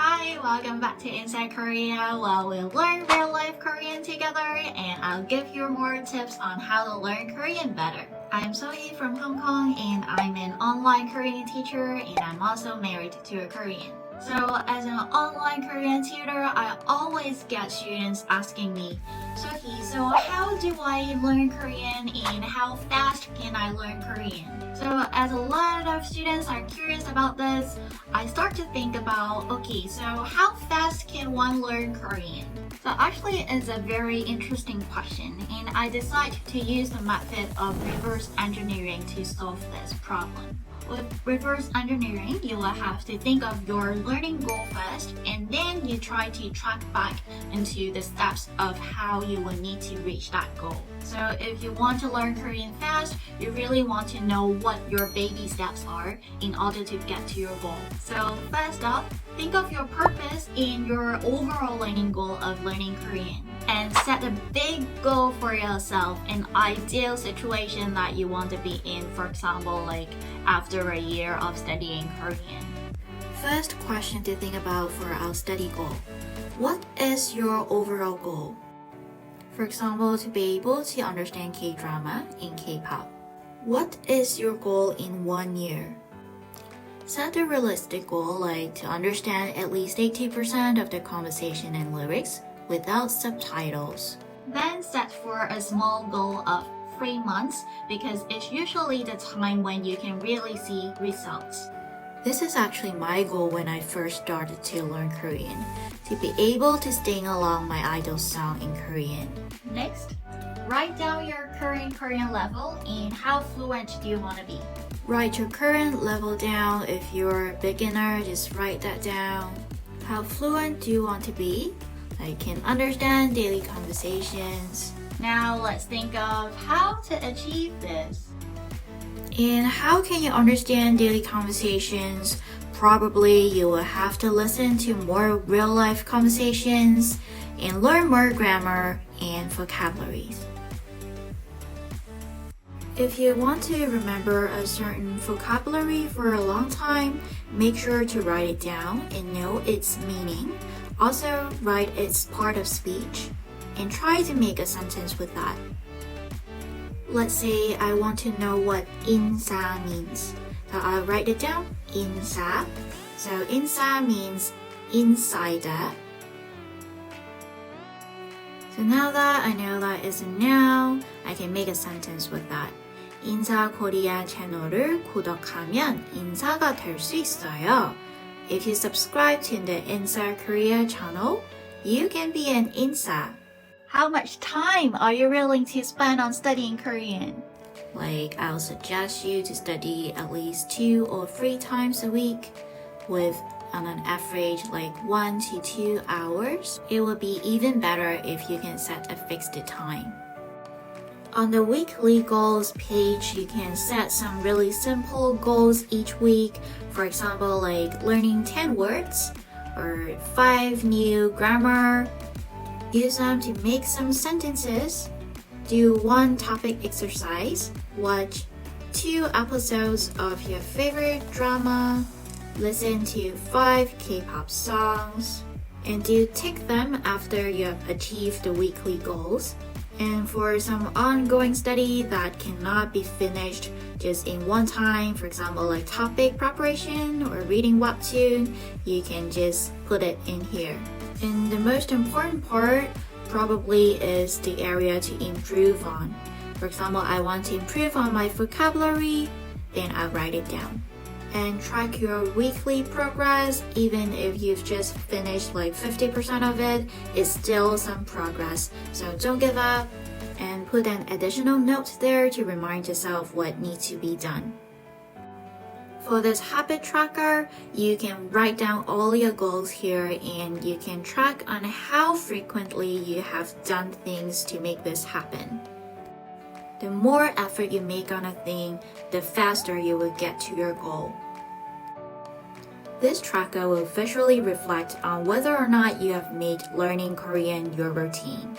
Hi, welcome back to INSSSA Korea, where we'll learn real-life Korean together, and I'll give you more tips on how to learn Korean better. I'm Sohee from Hong Kong, and I'm an online Korean teacher, and I'm also married to a Korean. So as an online Korean tutor, I always get students asking me, Sohee, so how do I learn Korean and how fast can I learn Korean? So as a lot of students are curious about this, I start to think about, okay, so how fast can one learn Korean? So actually it's a very interesting question, and I decided to use the method of reverse engineering to solve this problem. With reverse engineering, you will have to think of your learning goal first, and then you try to track back into the steps of how you will need to reach that goal. So if you want to learn Korean fast, you really want to know what your baby steps are in order to get to your goal. So first up, think of your purpose and your overall learning goal of learning Korean. And set a big goal for yourself, an ideal situation that you want to be in, for example, like after a year of studying Korean. First question to think about for our study goal. What is your overall goal? For example, to be able to understand K-drama and K-pop. What is your goal in 1 year? Set a realistic goal, like to understand at least 80% of the conversation and lyrics without subtitles. Then set for a small goal of 3 months, because it's usually the time when you can really see results. This is actually my goal when I first started to learn Korean, to be able to sing along my idol song in Korean. Next, write down your current Korean level and how fluent do you want to be. Write your current level down. If you're a beginner, just write that down. How fluent do you want to be? I can understand daily conversations. Now let's think of how to achieve this. And how can you understand daily conversations? Probably you will have to listen to more real-life conversations and learn more grammar and vocabularies. If you want to remember a certain vocabulary for a long time, make sure to write it down and know its meaning. Also, write its part of speech and try to make a sentence with that. Let's say I want to know what INSSSA means. So I'll write it down, INSSSA. So INSSSA means insider. So now that I know that is a noun, I can make a sentence with that. 인사 코리아 채널을 구독하면 인사가 될 수 있어요. If you subscribe to the INSSSA Korea channel, you can be an INSSSA. How much time are you willing to spend on studying Korean? Like, I'll suggest you to study at least 2 or 3 times a week with on an average like 1 to 2 hours. It would be even better if you can set a fixed time. On the weekly goals page, you can set some really simple goals each week. For example, like learning 10 words or 5 new grammar. Use them to make some sentences. Do 1 topic exercise. Watch 2 episodes of your favorite drama. Listen to 5 K-pop songs. And do tick them after you have achieved the weekly goals. And for some ongoing study that cannot be finished just in one time, for example, like topic preparation or reading webtoon, you can just put it in here. And the most important part probably is the area to improve on. For example, I want to improve on my vocabulary, then I'll write it down. And track your weekly progress. Even if you've just finished like 50% of it, it's still some progress. So don't give up, and put an additional note there to remind yourself what needs to be done. For this habit tracker, you can write down all your goals here, and you can track on how frequently you have done things to make this happen. The more effort you make on a thing, the faster you will get to your goal. This tracker will visually reflect on whether or not you have made learning Korean your routine.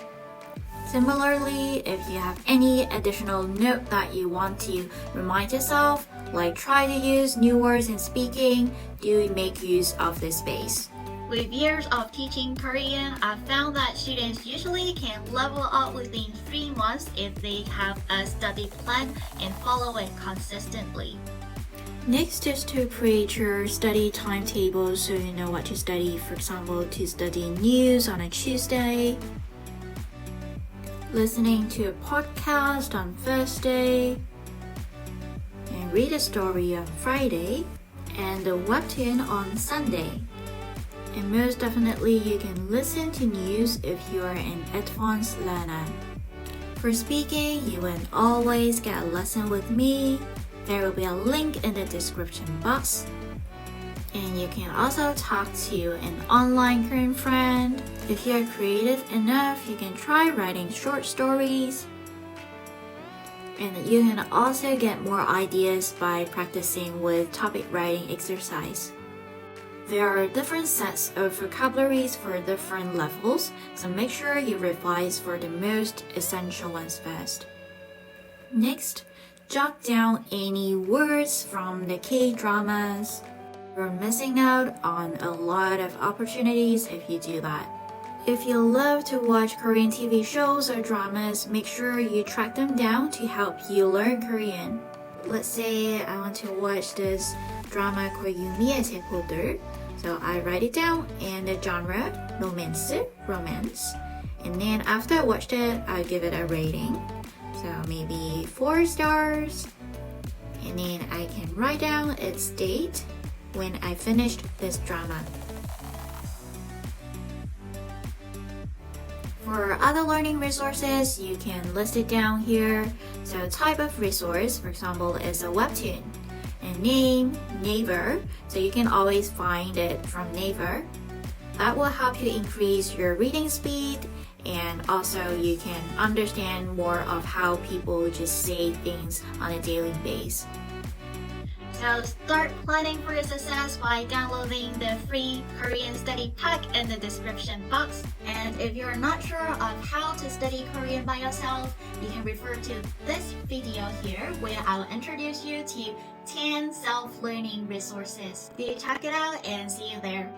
Similarly, if you have any additional note that you want to remind yourself, like try to use new words in speaking, do make use of this space. With years of teaching Korean, I've found that students usually can level up within 3 months if they have a study plan and follow it consistently. Next is to create your study timetable so you know what to study. For example, to study news on a Tuesday, listening to a podcast on Thursday, and read a story on Friday, and a webtoon on Sunday. And most definitely, you can listen to news if you are an advanced learner. For speaking, you will always get a lesson with me. There will be a link in the description box. And you can also talk to an online Korean friend. If you're creative enough, you can try writing short stories. And you can also get more ideas by practicing with topic writing exercise. There are different sets of vocabularies for different levels, so make sure you revise for the most essential ones first. Next, jot down any words from the K-dramas. You're missing out on a lot of opportunities if you do that. If you love to watch Korean TV shows or dramas, make sure you track them down to help you learn Korean. Let's say I want to watch this drama called 유미의 제포들. So I write it down and the genre, romance. And then after I watched it, I give it a rating. So maybe 4 stars. And then I can write down its date when I finished this drama. For other learning resources, you can list it down here. So type of resource, for example, is a webtoon. And name, Naver, so you can always find it from Naver. That will help you increase your reading speed, and also you can understand more of how people just say things on a daily basis. So start planning for your success by downloading the free Korean study pack in the description box. And if you're not sure of how to study Korean by yourself, you can refer to this video here where I'll introduce you to 10 self-learning resources. Do check it out and see you there.